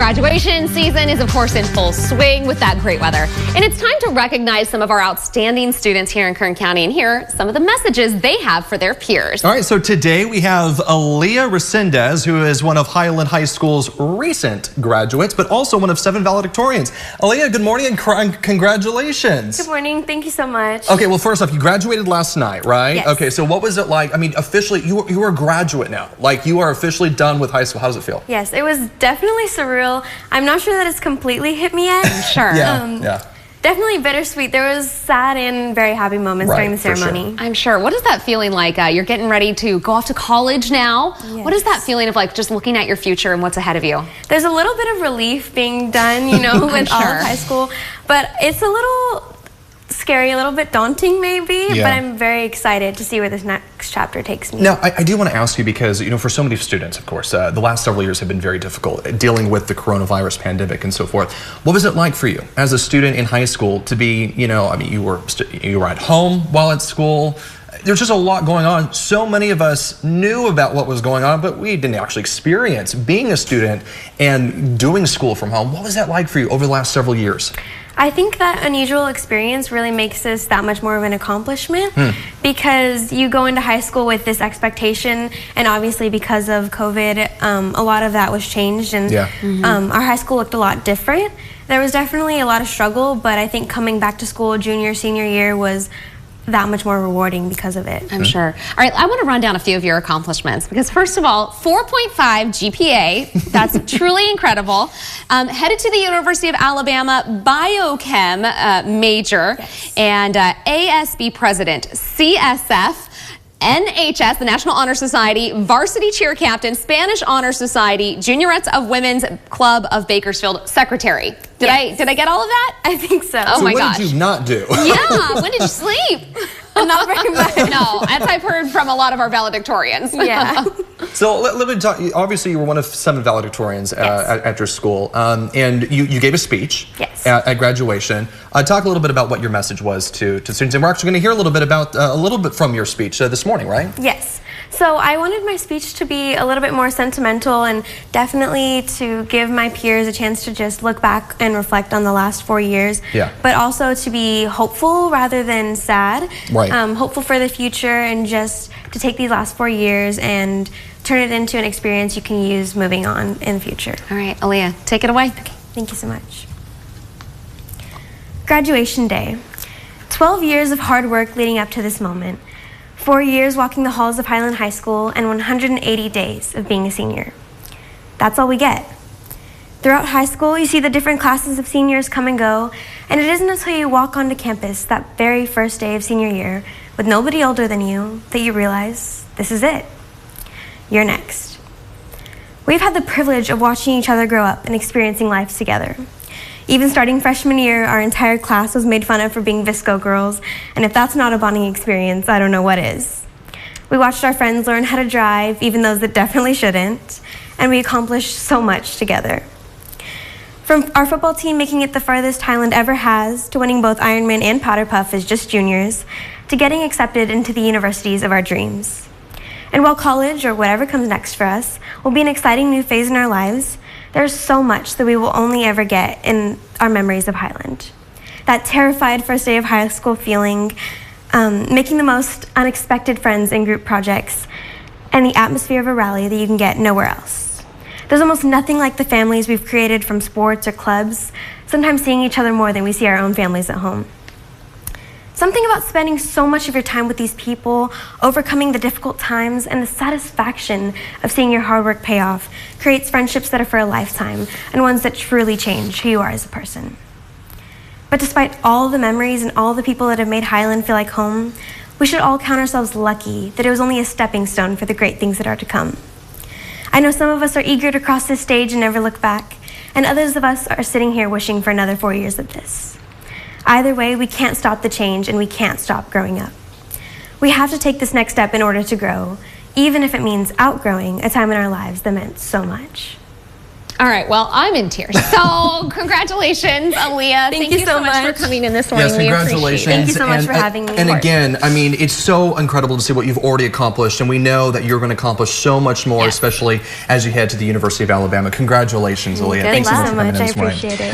Graduation season is, of course, in full swing with that great weather. And it's time to recognize some of our outstanding students here in Kern County and hear some of the messages they have for their peers. All right, so today we have Aliya Resendez, who is one of Highland High School's recent graduates, but also one of 7 valedictorians. Aliya, good morning and congratulations. Good morning. Thank you so much. Okay, well, first off, you graduated last night, right? Yes. Okay, so what was it like? I mean, officially, you are a graduate now. Like, you are officially done with high school. How does it feel? Yes, it was definitely surreal. I'm not sure that it's completely hit me yet. Sure. Yeah. Definitely bittersweet. There was sad and very happy moments during the ceremony. Sure. I'm sure. What is that feeling like? You're getting ready to go off to college now. Yes. What is that feeling of like just looking at your future and what's ahead of you? There's a little bit of relief being done, you know, with all of high school, but it's a little scary, a little bit daunting maybe, but I'm very excited to see where this next chapter takes me. Now, I do want to ask you because, you know, for so many students, of course, the last several years have been very difficult dealing with the coronavirus pandemic and so forth. What was it like for you as a student in high school to be, you know, I mean, you were at home while at school. There's just a lot going on. So many of us knew about what was going on, but we didn't actually experience being a student and doing school from home. What was that like for you over the last several years? I think that unusual experience really makes this that much more of an accomplishment because you go into high school with this expectation, and obviously because of COVID, a lot of that was changed, and our high school looked a lot different. There was definitely a lot of struggle, but I think coming back to school junior, senior year was that much more rewarding because of it. I'm sure. All right, I want to run down a few of your accomplishments because first of all, 4.5 GPA, that's truly incredible. Headed to the University of Alabama biochem major, and ASB president, CSF, NHS, the National Honor Society, varsity cheer captain, Spanish Honor Society, Juniorettes of Women's Club of Bakersfield secretary. Did I get all of that? I think so. Oh my gosh. What did you not do? Yeah, when did you sleep? Not very much. No, as I've heard from a lot of our valedictorians. Yeah. So let me talk. Obviously, you were one of 7 valedictorians at your school, and you gave a speech at graduation. Talk a little bit about what your message was to students, and we're actually going to hear a little bit from your speech this morning, right? Yes. So I wanted my speech to be a little bit more sentimental and definitely to give my peers a chance to just look back and reflect on the last 4 years, but also to be hopeful rather than sad. Right. Hopeful for the future and just to take these last 4 years and turn it into an experience you can use moving on in the future. All right, Aliya, take it away. Okay, thank you so much. Graduation day. 12 years of hard work leading up to this moment. 4 years walking the halls of Highland High School and 180 days of being a senior. That's all we get. Throughout high school, you see the different classes of seniors come and go, and it isn't until you walk onto campus that very first day of senior year with nobody older than you that you realize this is it. You're next. We've had the privilege of watching each other grow up and experiencing life together. Even starting freshman year, our entire class was made fun of for being Visco girls, and if that's not a bonding experience, I don't know what is. We watched our friends learn how to drive, even those that definitely shouldn't, and we accomplished so much together. From our football team making it the farthest Highland ever has, to winning both Ironman and Powder Puff as just juniors, to getting accepted into the universities of our dreams. And while college, or whatever comes next for us, will be an exciting new phase in our lives, there's so much that we will only ever get in our memories of Highland. That terrified first day of high school feeling, making the most unexpected friends in group projects, and the atmosphere of a rally that you can get nowhere else. There's almost nothing like the families we've created from sports or clubs, sometimes seeing each other more than we see our own families at home. Something about spending so much of your time with these people, overcoming the difficult times, and the satisfaction of seeing your hard work pay off creates friendships that are for a lifetime and ones that truly change who you are as a person. But despite all the memories and all the people that have made Highland feel like home, we should all count ourselves lucky that it was only a stepping stone for the great things that are to come. I know some of us are eager to cross this stage and never look back, and others of us are sitting here wishing for another 4 years of this. Either way, we can't stop the change and we can't stop growing up. We have to take this next step in order to grow, even if it means outgrowing a time in our lives that meant so much. All right, well, I'm in tears. So congratulations, Aaliyah. Thank you so much for coming in this morning. Yes, We congratulations. appreciate it. Thank you so much for having me. And again, I mean, it's so incredible to see what you've already accomplished, and we know that you're going to accomplish so much more, especially as you head to the University of Alabama. Congratulations, Aaliyah. Thanks so much for coming in I this morning. appreciate it.